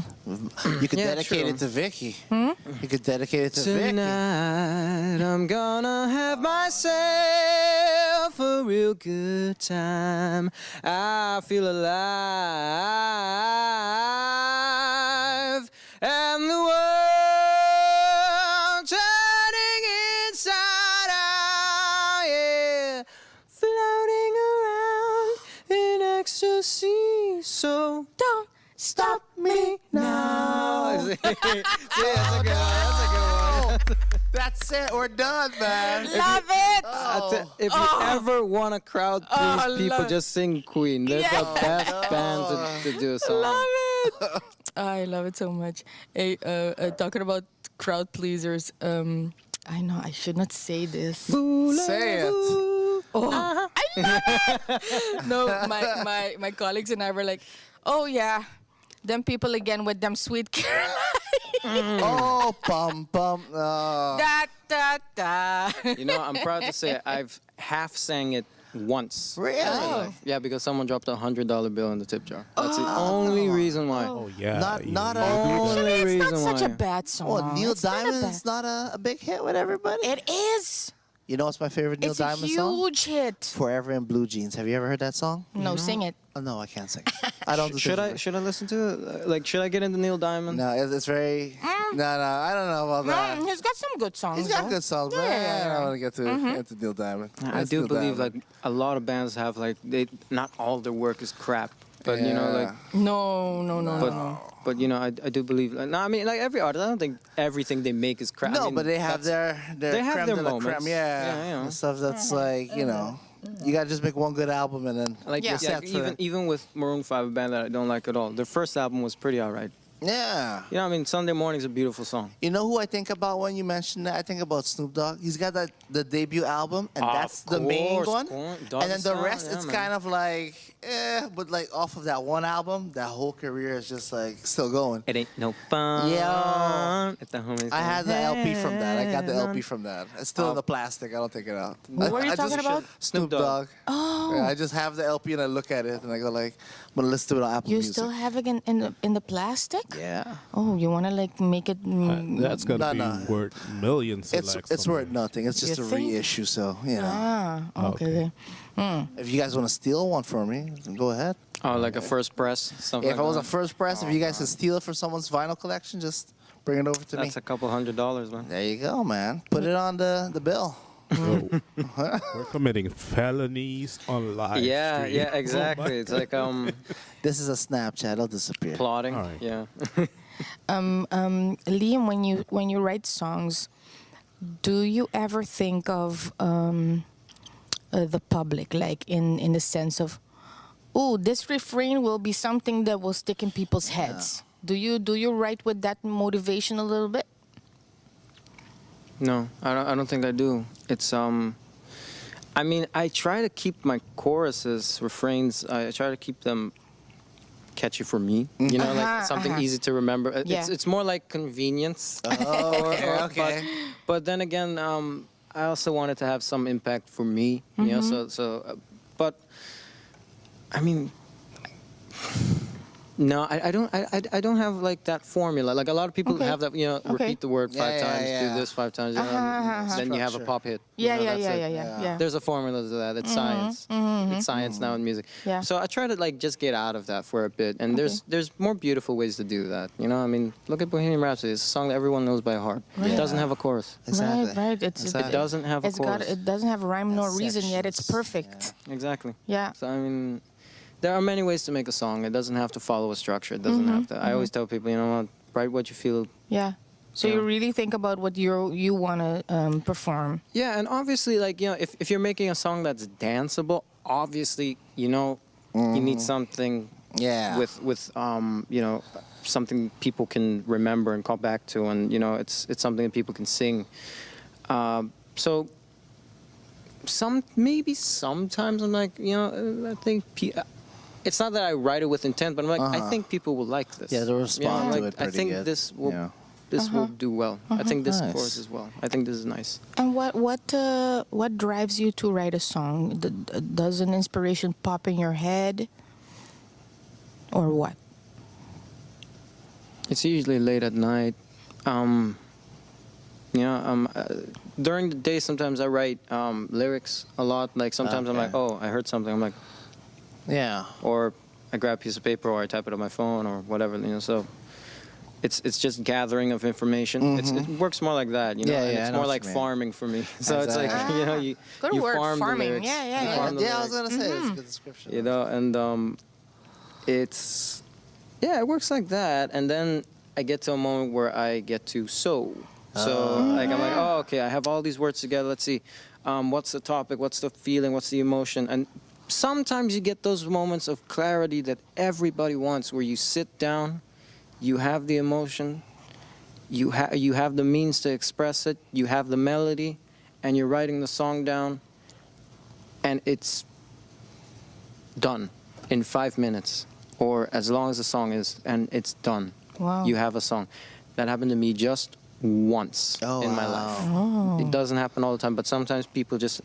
You could Yeah, dedicate true. it to Vicky. You could dedicate it to Vicky. Tonight I'm gonna have myself a real good time. I feel alive, and the world turning inside out, yeah, floating around in ecstasy. So Don't stop me now. See, that's a good one. That's it. We're done, man. Love it. If you ever want a crowd please I people, love- just sing Queen. They're the best band to do a song. Love it. I love it so much. Hey, talking about crowd pleasers, I know I should not say this. Say it. Oh, I love it. No, my colleagues and I were like, oh yeah, them people again with them sweet Caroline. Oh, bum bum. Da da da. You know, I'm proud to say I've half sang it once. Really? Yeah, because someone dropped $100 bill in the tip jar. That's the only reason why. Oh, yeah. Not a. Only It's not reason such why. a bad song. Well, Neil It's not a Diamond's bad- not a big hit with everybody. It is. You know what's my favorite Neil It's a Diamond song? huge hit. Forever in Blue Jeans. Have you ever heard that song? No, sing it. Oh, no, I can't sing. I don't. do Should things I like- should I listen to it? Like, should I get into Neil Diamond? No, it's very. No, I don't know about that. No, he's got some good songs. He's got though. good songs, but I don't want to get to into Neil Diamond. I It's do Neil believe Diamond. like a lot of bands have like they not all their work is crap, but you know like No. but you know I do believe no I mean like every artist I don't think everything they make is crap. No, I mean, but they have that's- their they have creme their de la moments. creme, Yeah, you know. and stuff that's like you gotta just make one good album and then like Yeah. you're set for even with Maroon 5, a band that I don't like at all. Their first album was pretty alright. yeah. You know, I mean, Sunday Morning's a beautiful song. You know who I think about when you mention that? I think about Snoop Dogg. He's got the debut album, and that's the main course, one. Doggy And then the Style, rest, yeah, it's man. kind of like, but like off of that one album, that whole career is just like still going. It ain't no fun. Yo. If the homies I had the LP from that. I got the Hey, LP from that. It's still in the plastic. I don't take it out. What were you I talking just- about? Snoop Dogg. Oh. Yeah, I just have the LP and I look at it and I go like, I'm gonna listen to it on Apple You Music. still have it in the plastic? Yeah. Oh, you wanna like make it? That's gonna be no. worth millions. It's worth nothing. It's just You a think? reissue, so you know. Ah, okay. If you guys want to steal one from me, then go ahead. Oh, like a first press, something. If like I was a that. first press, if you guys could steal it from someone's vinyl collection, just bring it over to me. That's a couple $100, man. There you go, man. Put it on the bill. We're committing felonies on live. Yeah, stream. yeah, exactly. It's like This is a Snapchat. It'll disappear. plotting. All right. Yeah. Liam, when you write songs, do you ever think of the public, like in the sense of, oh, this refrain will be something that will stick in people's heads? Do you write with that motivation a little bit? No, I don't think I do. It's I mean, I try to keep my choruses, refrains. I try to keep them catchy for me. You know, like something easy to remember. Yeah. It's more like convenience. Oh, okay. But then again, I also wanted to have some impact for me. You know, but I mean. No, I don't have like that formula. Like a lot of people Okay. have that, you know, Okay. repeat the word five Yeah, times, yeah. do this 5 times, you know, then you have a Structure. pop hit. You Yeah, know, yeah, that's yeah, it. yeah, yeah. There's a formula to that. It's science. It's science now in music. Yeah. So I try to like just get out of that for a bit. And there's more beautiful ways to do that. You know, I mean, look at Bohemian Rhapsody. It's a song that everyone knows by heart. Right. It doesn't have a chorus. Exactly. Right. It's Exactly. It doesn't have a It's got chorus. it doesn't have rhyme nor Has reason yet. It's sections. perfect. Exactly. Yeah. So I mean, there are many ways to make a song. It doesn't have to follow a structure. It doesn't have to. I always tell people, you know what, write what you feel. Yeah. So you Yeah. really think about what you want to perform. Yeah, and obviously, like, you know, if you're making a song that's danceable, obviously, you know, you need something Yeah. with you know, something people can remember and call back to, and you know, it's something that people can sing. So maybe sometimes I'm like, you know, I think it's not that I write it with intent, but I'm like, I think people will like this. Yeah, they'll respond You know, to like, it pretty I think good. this will Yeah. this will do well. I think this Nice. chorus as well. I think this is nice. And what drives you to write a song? Does an inspiration pop in your head, or what? It's usually late at night. During the day, sometimes I write lyrics a lot. Like sometimes I'm Okay. like, oh, I heard something. I'm like, Yeah. or I grab a piece of paper or I type it on my phone or whatever. You know, so it's just gathering of information. It works more like that. You know, Yeah, and yeah, I it's know more what like you mean. farming for me. So it's like Exactly. you know you Good you word, farm farming. the lyrics. Yeah, yeah, You yeah. farm the Yeah, I was lyrics. gonna say it's a good description. You know, and it's yeah, it works like that, and then I get to a moment where I get to sew. So like I'm like, oh, okay, I have all these words together. Let's see, what's the topic? What's the feeling? What's the emotion? And sometimes you get those moments of clarity that everybody wants, where you sit down, you have the emotion, you have the means to express it, you have the melody, and you're writing the song down, and it's done in 5 minutes, or as long as the song is, and it's done. Wow. You have a song. That happened to me just once in my life. It doesn't happen all the time, but sometimes people just.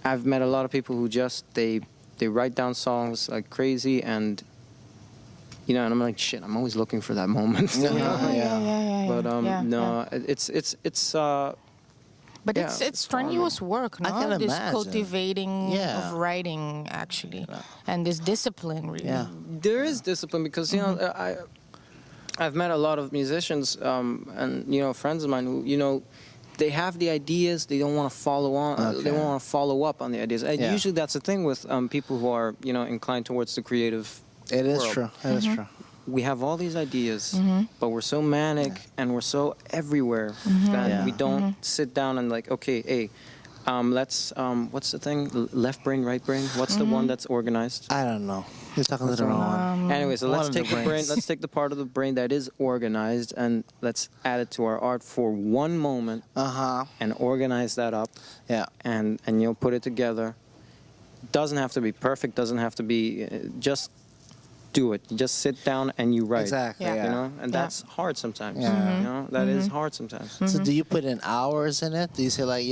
I've met a lot of people who just they write down songs like crazy, and you know, and I'm like, shit, I'm always looking for that moment. Yeah. Yeah. But yeah, no, yeah. it's But Yeah, it's it's strenuous work, no? I can This imagine. cultivating Yeah. of writing, actually, and this discipline, really. Yeah. There is discipline because I've met a lot of musicians and friends of mine who they have the ideas, they don't want to follow on, they don't want to follow up on the ideas. And Yeah. usually that's the thing with people who are inclined towards the creative. It is world. true. It is true. We have all these ideas, but we're so manic and we're so everywhere that Yeah. we don't sit down and like, okay, hey, let's what's the thing? Left brain, right brain. What's the one that's organized? I don't know. You're talking to the wrong one. Anyway, so one let's of the take the brain. brains. Let's take the part of the brain that is organized and let's add it to our art for one moment and organize that up Yeah. and put it together. Doesn't have to be perfect. Doesn't have to be just do it. You just sit down and you write. Exactly. Yeah. Yeah. You know, and that's hard sometimes. Yeah. You know, that is hard sometimes. So do you put in hours in it? Do you say like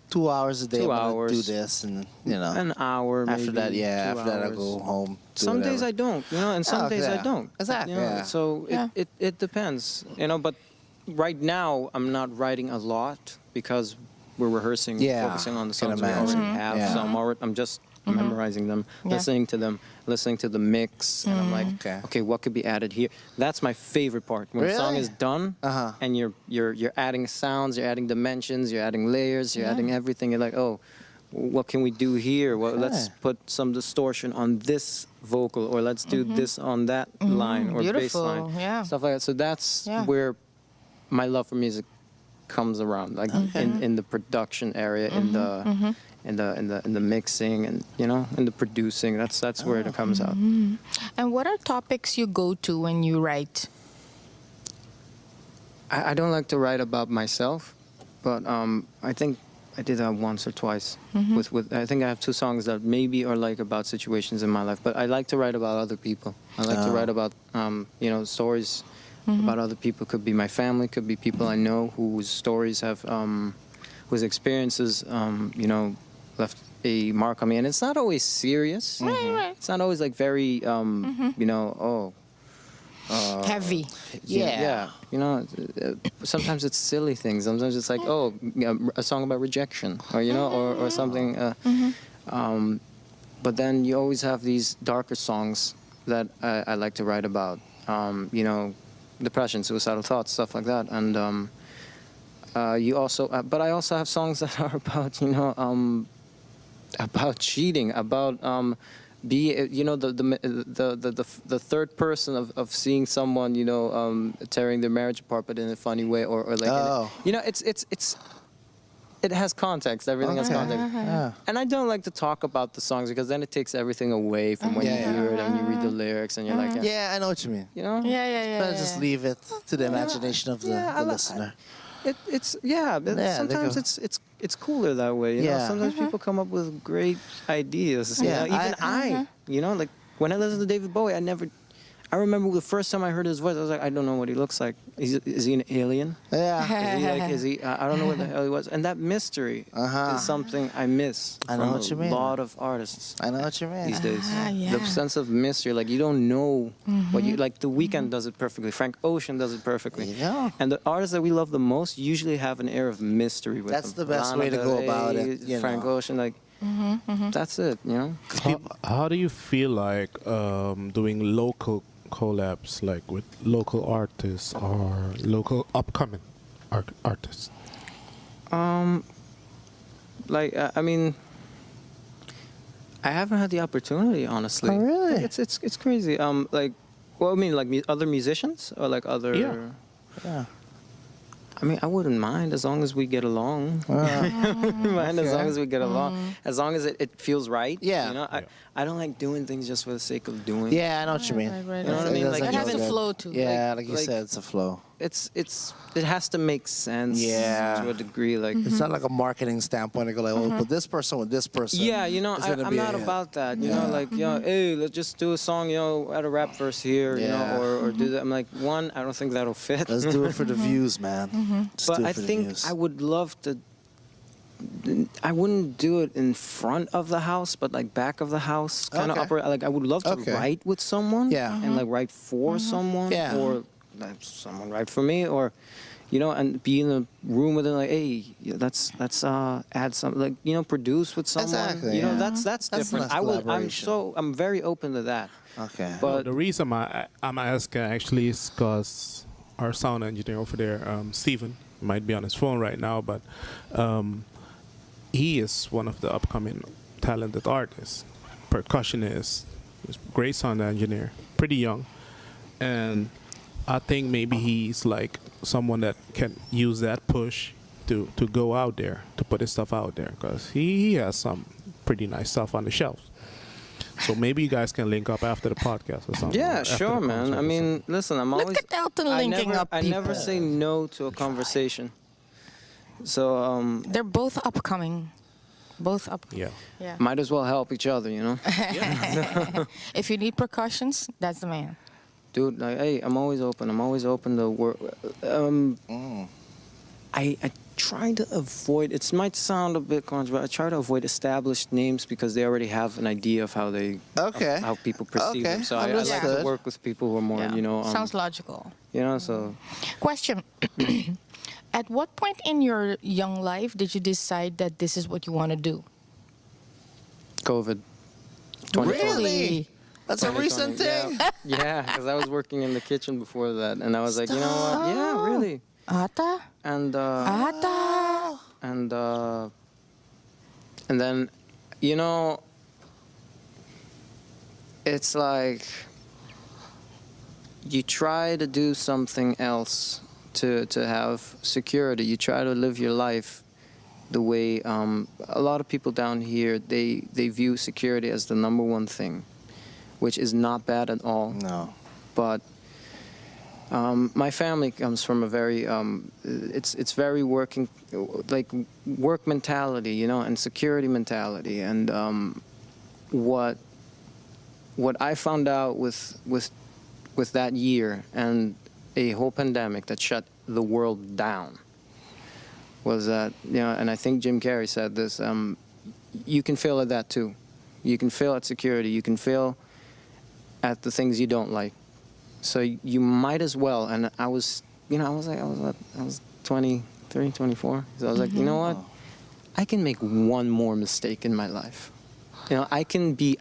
2 hours a day? 2 I'm gonna do hours. this, and An hour. after that, maybe, 2 after that I hours. go home. do Some days whatever. I don't, and some days I yeah. don't. Exactly, yeah. So Yeah. it depends, But right now I'm not writing a lot because we're rehearsing, Yeah, focusing on the can songs we imagine. already have. Yeah. So I'm just memorizing them, Yeah. listening to them, listening to the mix, and I'm like, Okay. what could be added here? That's my favorite part. When the song Really? is done, and you're adding sounds, you're adding dimensions, you're adding layers, you're adding everything. You're like, oh, what can we do here? Well, let's Okay. put some distortion on this vocal, or let's do this on that line or bass Beautiful, line, yeah. stuff like that. So that's Yeah. where my love for music comes around, like in the production area, in the mixing, and in the producing. That's where it comes out. And what are topics you go to when you write? I don't like to write about myself, but I think I did that once or twice. With I think I have 2 songs that maybe are like about situations in my life, but I like to write about other people. I like to write about stories about other people. Could be my family, could be people I know whose stories have whose experiences left a mark on me. And it's not always serious. Right. It's not always like very Heavy. yeah. Sometimes it's silly things. Sometimes it's like, a song about rejection, or or something. But then you always have these darker songs that I like to write about. Depression, suicidal thoughts, stuff like that. And you also, but I also have songs that are about about cheating, about the third person of seeing someone tearing their marriage apart, but in a funny way, or like it has context. Everything has context. Yeah. And I don't like to talk about the songs because then it takes everything away from when you hear it and you read the lyrics and you're like, Yeah, I know what you mean. Yeah. Better just leave it to the imagination of the listener. But Yeah, sometimes they it's cooler that way. Yeah. Sometimes people come up with great ideas. Yeah, Even I like when I listen to David Bowie, I remember the first time I heard his voice, I was like, I don't know what he looks like. Is he an alien? Yeah. Is he I don't know what the hell he was. And that mystery is something I miss I know from what you a mean. lot of artists I know what you mean. these days. Yeah. The sense of mystery, like you don't know what you like. The Weeknd does it perfectly. Frank Ocean does it perfectly. Yeah. And the artists that we love the most usually have an air of mystery with That's them. the best way to go about it, you Frank know. Ocean, like that's it. How do you feel like doing local collabs, like with local artists or local upcoming artists? I mean, I haven't had the opportunity, honestly. Oh, really? Like, it's crazy. Like other musicians or like other. Yeah. I mean, I wouldn't mind as long as we get along. As long as we get along. As long as it feels right. Yeah. I don't like doing things just for the sake of doing. Yeah, I know what you mean. Right. You know what I mean? Like, It has a Doesn't go flow good. to it. Yeah, like you like- said, it's a flow. It has to make sense. Yeah. To a degree, like. It's not like a marketing standpoint. I go like, oh, put this person with this person. Yeah, It's gonna I'm be not a hit. about that. Yeah. Hey, let's just do a song, add a rap verse here, Yeah. or do that. I'm like, one, I don't think that'll fit. Let's do it for the views, man. Just But do it I for the think views. I would love to. I wouldn't do it in front of the house, but like back of the house, kind of Okay. operate. Like I would love to Okay. write with someone, Yeah. and like write for someone, Yeah. or like someone write for me, or you know, and be in a room with them, like, hey, yeah, let's add some, like, you know, produce with someone. Exactly, You know, yeah. that's That's different. nice I'm very open to that. Okay. But The reason I'm asking actually is because our sound engineer over there, Steven, might be on his phone right now, but he is one of the upcoming talented artists, percussionist, he's a great sound engineer, pretty young, and I think maybe he's like someone that can use that push to go out there, to put his stuff out there, because he has some pretty nice stuff on the shelves. So maybe you guys can link up after the podcast or something. or yeah, after sure, the man. concert I or mean, something. listen, I'm always. Look at Elton linking up I never people. say no to a conversation. So They're both upcoming. Both up. Yeah. Yeah. might as well help each other, you know. If you need percussions, that's the man. Dude, like, hey, I'm always open. I'm always open to work. I try to avoid. It might sound a bit controversial. I try to avoid established names because they already have an idea of how they, Okay. how people perceive Okay, them. So I like to understood. work with people who are more, Yeah. you know, Sounds logical. you know. So Question. At what point in your young life did you decide that this is what you want to do? COVID. Really? That's a recent 2020, thing. Yeah, because I was working in the kitchen before that, and I was like, you know what? Yeah, really. Ata? And Ata? and then, you know, it's like you try to do something else to have security. You try to live your life the way a lot of people down here, they view security as the number one thing, which is not bad at all. No. But my family comes from a very it's very working, like, work mentality, you know, and security mentality. And what I found out with that year and a whole pandemic that shut the world down was that, you know, and I think Jim Carrey said this, you can fail at that too. You can fail at security. You can fail at the things you don't like. So you might as well. And I was, you know, I was 23, 24. So I was like, you know what? I can make one more mistake in my life. You know, I can be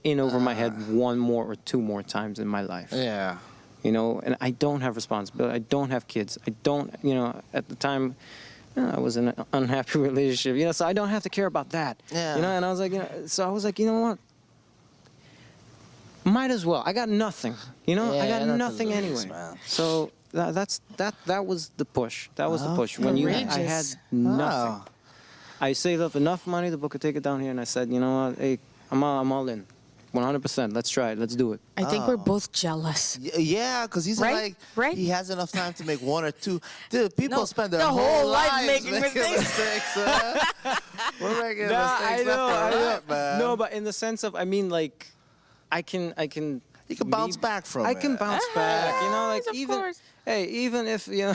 in over my head one more or two more times in my life. Yeah. You know, and I don't have responsibility. I don't have kids. I don't, you know, at the time, you know, I was in an unhappy relationship, you know, so I don't have to care about that. Yeah. You know, and I was like, you know, so I was like, you know what? Might as well. I got nothing. You know, Yeah, I got nothing to nothing lose, anyway. man. So that was the push. That was the push. When I had Courageous. nothing. Wow. I saved up enough money to book a ticket down here, and I said, you know what? Hey, I'm all in. 100%. Let's try it. Let's do it. I think we're both jealous. Yeah, because he's Right? like, Right? he has enough time to make one or two. Dude, people No, spend their the whole life lives making mistakes. mistakes, man. We're making mistakes left and right, man. No, but in the sense of, I mean, like, I can. You can bounce back from I it. can bounce back. You know, like, Yes, of even. course. Hey, even if you know.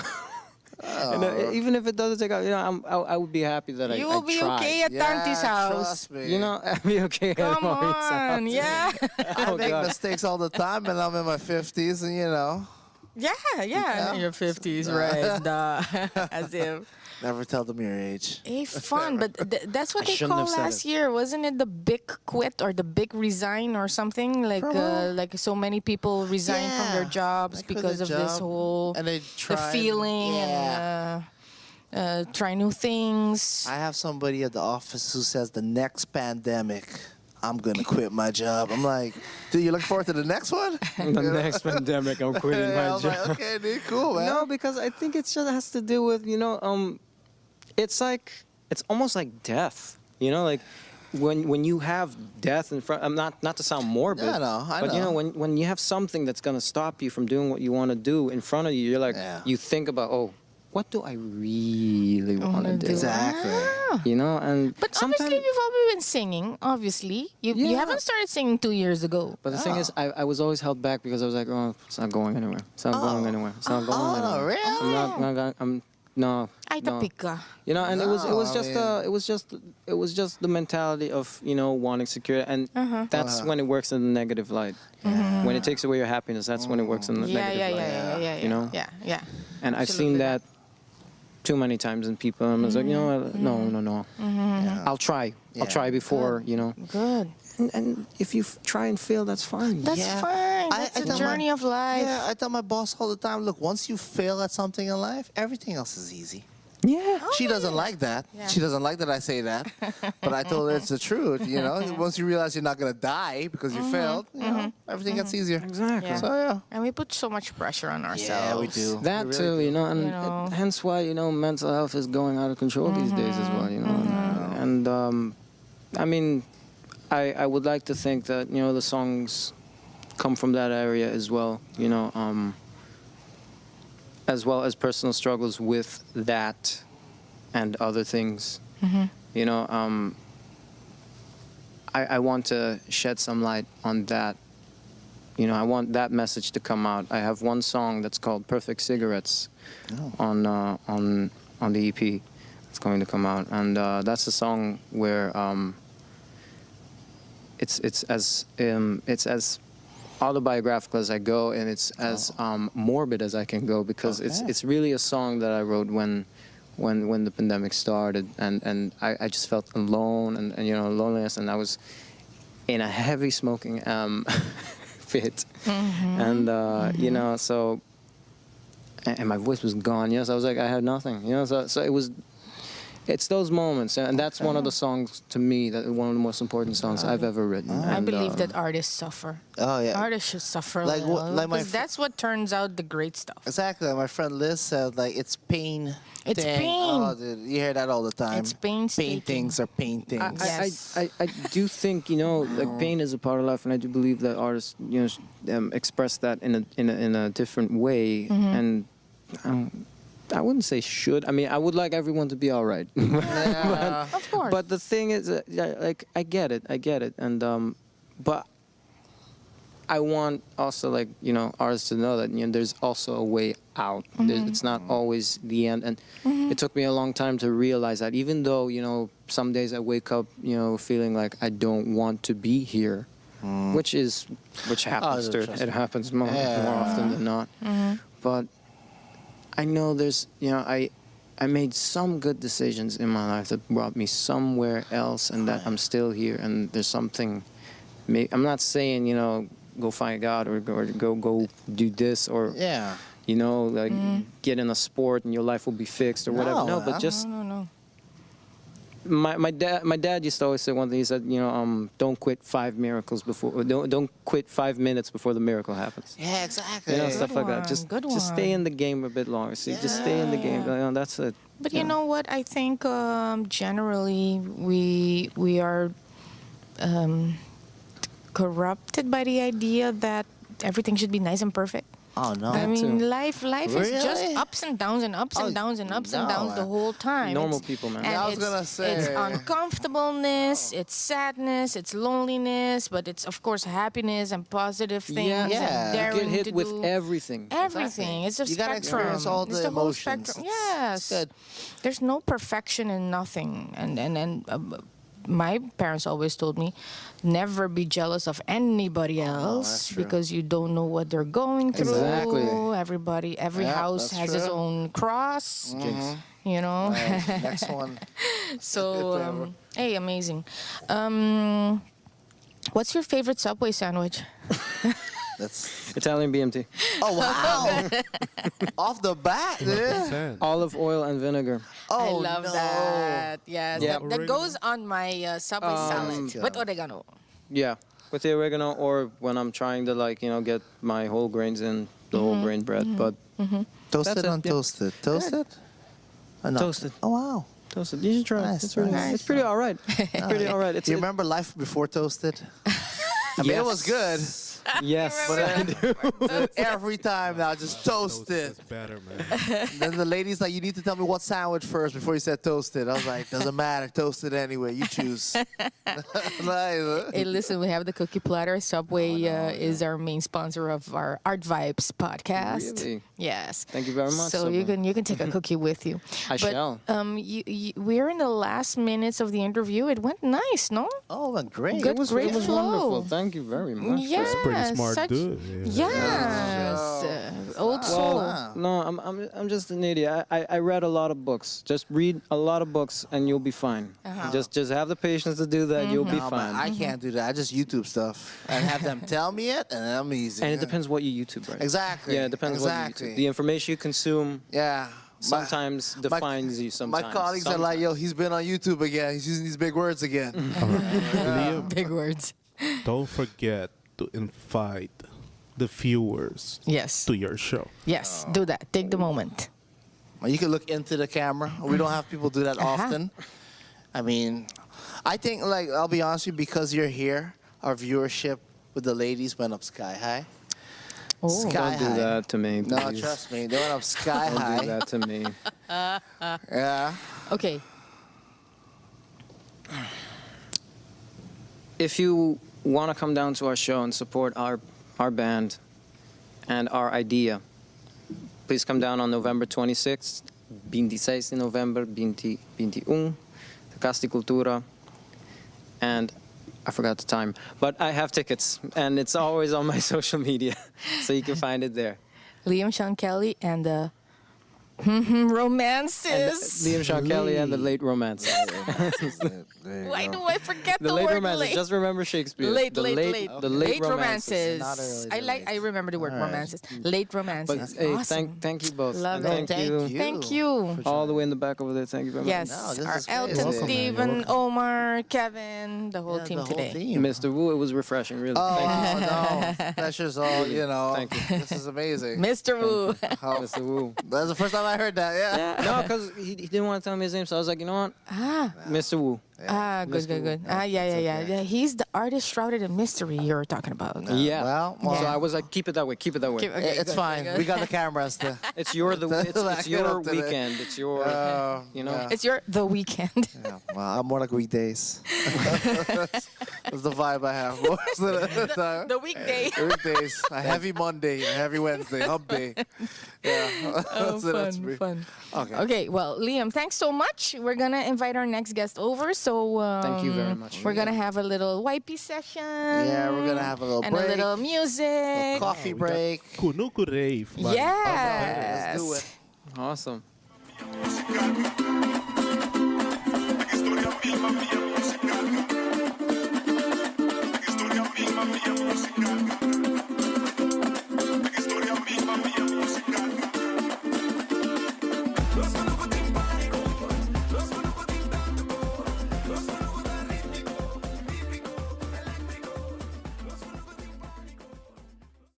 You know, even if it doesn't take out, you know, I would be happy that I You will I be tried. okay at Tanti's house. Trust me. You know, I'll be okay. at Come Maureen's on, house. yeah. I Oh, make God. mistakes all the time, and I'm in my 50s, and you know, Yeah, in your 50s, right? As if. never tell them your age. Hey, fun, but that's what I they shouldn't call have said last it. year, wasn't it? The big quit or the big resign or something like so many people resign from their Yeah. jobs They quit because of their this job, whole and they the tried- feeling Yeah. and try new things. I have somebody at the office who says the next pandemic, I'm gonna quit my job. I'm like, dude, you looking forward to the next one? The next pandemic, I'm quitting Yeah, I my was job. like, okay, dude, cool, man. No, because I think it just has to do with, you know, it's like, it's almost like death. You know, like when you have death in front, not to sound morbid, Yeah, I know, I but you know. know, when you have something that's gonna stop you from doing what you want to do in front of you, you're like, Yeah. you think about, oh, what do I really want to wanna do? do. Exactly. Ah. You know, and But sometimes. obviously, you've always been singing. Obviously, you Yeah. haven't started singing 2 years ago. But the thing is, I was always held back because I was like, oh, it's not going anywhere. It's not going anywhere. It's not going Oh, anywhere. really? I'm not. I'm no. Ay, no. tapika. You know, and it was No, I just mean- it was just the mentality of, you know, wanting security, and that's when it works in the negative light. When it takes away your happiness, that's when it works in the Yeah, negative yeah, light. yeah, yeah, yeah, yeah. You know? Yeah, yeah. And I've seen Absolutely. that too many times in people. And I was like, you know what? No. I'll try. I'll Yeah. try before, you know. Good. And if you try and fail, that's fine. That's Yeah. fine. I- That's I the tell my- journey of life. Yeah, I tell my boss all the time, look, once you fail at something in life, everything else is easy. Yeah. She doesn't like that. Yeah. She doesn't like that I say that. But I told her it's the truth, you know. Once you realize you're not going to die because you failed, you know, everything gets easier. Exactly. Yeah. So, yeah. And we put so much pressure on ourselves. Yeah, we do. That We too, really you know, and You know. hence why, you know, mental health is going out of control these days as well, you know. And I mean, I would like to think that, you know, the songs come from that area as well, you know, as well as personal struggles with that and other things. You know, I want to shed some light on that. You know, I want that message to come out. I have one song that's called "Perfect Cigarettes" on the EP. It's going to come out, and that's a song where it's as autobiographical as I go, and it's as morbid as I can go, because it's really a song that I wrote when the pandemic started, and I just felt alone and you know, loneliness, and I was in a heavy smoking fit, and you know, so and my voice was gone. Yes, I was like, I had nothing, you know, so it was. It's those moments, and that's one of the songs to me, that one of the most important songs I've ever written. I And, believe that artists suffer. Oh, yeah. Artists should suffer a Like little, what- like my 'cause fr- that's what turns out the great stuff. Exactly. Like my friend Liz said, like, it's pain. It's thing. pain. Oh, dude, you hear that all the time. It's painstaking. Paintings are paintings. Yes. I do think, you know, like pain is a part of life, and I do believe that artists, you know, express that in a different way, and I wouldn't say should. I mean, I would like everyone to be all right. Of course. But the thing is, like, I get it, and but I want also, like, you know, artists to know that, you know, there's also a way out. It's not always the end, and it took me a long time to realize that. Even though, you know, some days I wake up, you know, feeling like I don't want to be here, which happens. trust It me. happens more often than not. But I know there's, you know, I made some good decisions in my life that brought me somewhere else, and that I'm still here, and there's something. I'm not saying, you know, go find God or go do this, or Yeah. you know, like get in a sport and your life will be fixed or whatever. No, but just No. my dad used to always say one thing. He said, you know, don't quit 5 miracles before, don't quit 5 minutes before the miracle happens. Yeah, exactly. You know, stuff like that. one, Just good stay one. in the game a bit longer. See, just stay in the game. You know, that's it. But you know what? I think generally we are corrupted by the idea that everything should be nice and perfect. Oh, no. I mean, too. life is just Really? ups and downs and ups Oh, and downs and ups and no, downs the whole time. Normal It's- people, man. And Yeah, I was it's, gonna say. it's uncomfortableness, it's sadness, it's loneliness, but it's of course happiness and positive things Yeah. and Yeah. You daring get hit to with do everything. everything. It's a You gotta spectrum. experience all It's the whole emotions. spectrum. It's Yes. good. There's no perfection in nothing, and my parents always told me, never be jealous of anybody else that's true. because you don't know what they're going through. Exactly. Every Yeah, house that's has its true. own cross. You know. Right, next one. So, hey, amazing. What's your favorite Subway sandwich? That's. Italian BMT. Oh, wow. Off the bat, dude. Olive oil and vinegar. Oh, I love no. that. Yes, Yeah. that goes on my Subway salad with oregano. Yeah, with the oregano, or when I'm trying to, like, you know, get my whole grains in, the whole grain bread. But Toasted, That's it, yeah. untoasted. Toasted? Or not? Toasted. Oh, wow. toasted. You should try it. Nice, It's really, nice. it's pretty all right. Pretty all right. Do you remember life before toasted? I mean, it was good. Yes, I do. Every time now, just toasted. That's better, man. Then the lady's like, you need to tell me what sandwich first before you said toasted. I was like, doesn't matter, toasted anyway. You choose. Hey, listen, we have the cookie platter. Subway is our main sponsor of our Art Vibes podcast. Really? Yes. Thank you very much. So you can take a cookie with you. I shall. We're in the last minutes of the interview. It went nice, no? Oh, well, great. Good. It was Great wonderful. flow. Thank you very much. Yeah, That's pretty smart such- dude. Yes, old soul. Wow. No, I'm just an idiot. I read a lot of books. Just read a lot of books and you'll be fine. Just have the patience to do that. You'll be No, but fine. I can't do that. I just YouTube stuff and have them tell me it, and I'm easy. And it depends what you YouTube, right? Exactly. Yeah, it depends what you exactly. YouTube. The information you consume Yeah. sometimes defines you. Sometimes My colleagues are like, yo, he's been on YouTube again. He's using these big words again. Liam, Big words. don't forget to invite the viewers Yes. to your show. Yes. Do that. Take the moment. Well, you can look into the camera. We don't have people do that often. I mean, I think, like, I'll be honest with you, because you're here, our viewership with the ladies went up sky high. Oh. Sky Don't do high. that to me. No, please. trust me, they went up sky Don't do high. that to me. Yeah. Okay. If you want to come down to our show and support our band and our idea, please come down on November 26th, 26 de November, 2021, the Casa Cultura, and I forgot the time, but I have tickets, and it's always on my social media, so you can find it there. Liam, Sean Kelly, and the romances. Liam Shaw Kelly and the Late Romance. Why do I forget The the Late word Romances. late? Just remember Shakespeare. Late, the late, late, late. The late, romances. Not early, I late. I remember the word All right. romances. Late romances. But hey, Awesome. thank you both. Love and it. thank you. Thank you. All the way in the back over there. Thank you very Yes, No, this our is great. Elton, Welcome, man. Steven, You're welcome. Omar, Kevin, the whole Yeah, team the whole today. team. much. Mr. Wu, it was refreshing, really. Thank you. Oh, no. That's just all, you know. Thank you. This is amazing. Mr. Wu. How- Mr. Wu. That's the first time I heard that, yeah. No, because he didn't want to tell me his name, so I was like, you know what? Mr. Wu. Good, good, good. Yeah. He's the artist shrouded in mystery you're talking about. Yeah. Well, So Yeah. I was like, keep it that way. Keep it that way. Okay, it's good, fine. good, good. We got the cameras to. It's your That's what I it's get your up to the- weekend. It's your you know. yeah. It's your The Weekend. Yeah, well, I'm more like weekdays. That's the vibe I have most of the time. The weekday. Weekdays, a heavy Monday, a heavy Wednesday, hump day. Yeah, Oh, so that's fun, me. fun. Okay. Okay, well, Liam, thanks so much. We're gonna invite our next guest over. So Thank you very much. We're gonna have a little wipey session. Yeah, we're gonna have a little and break, a little music. coffee break. Kunuku rave. buddy. Yes. Let's do it. Awesome. Los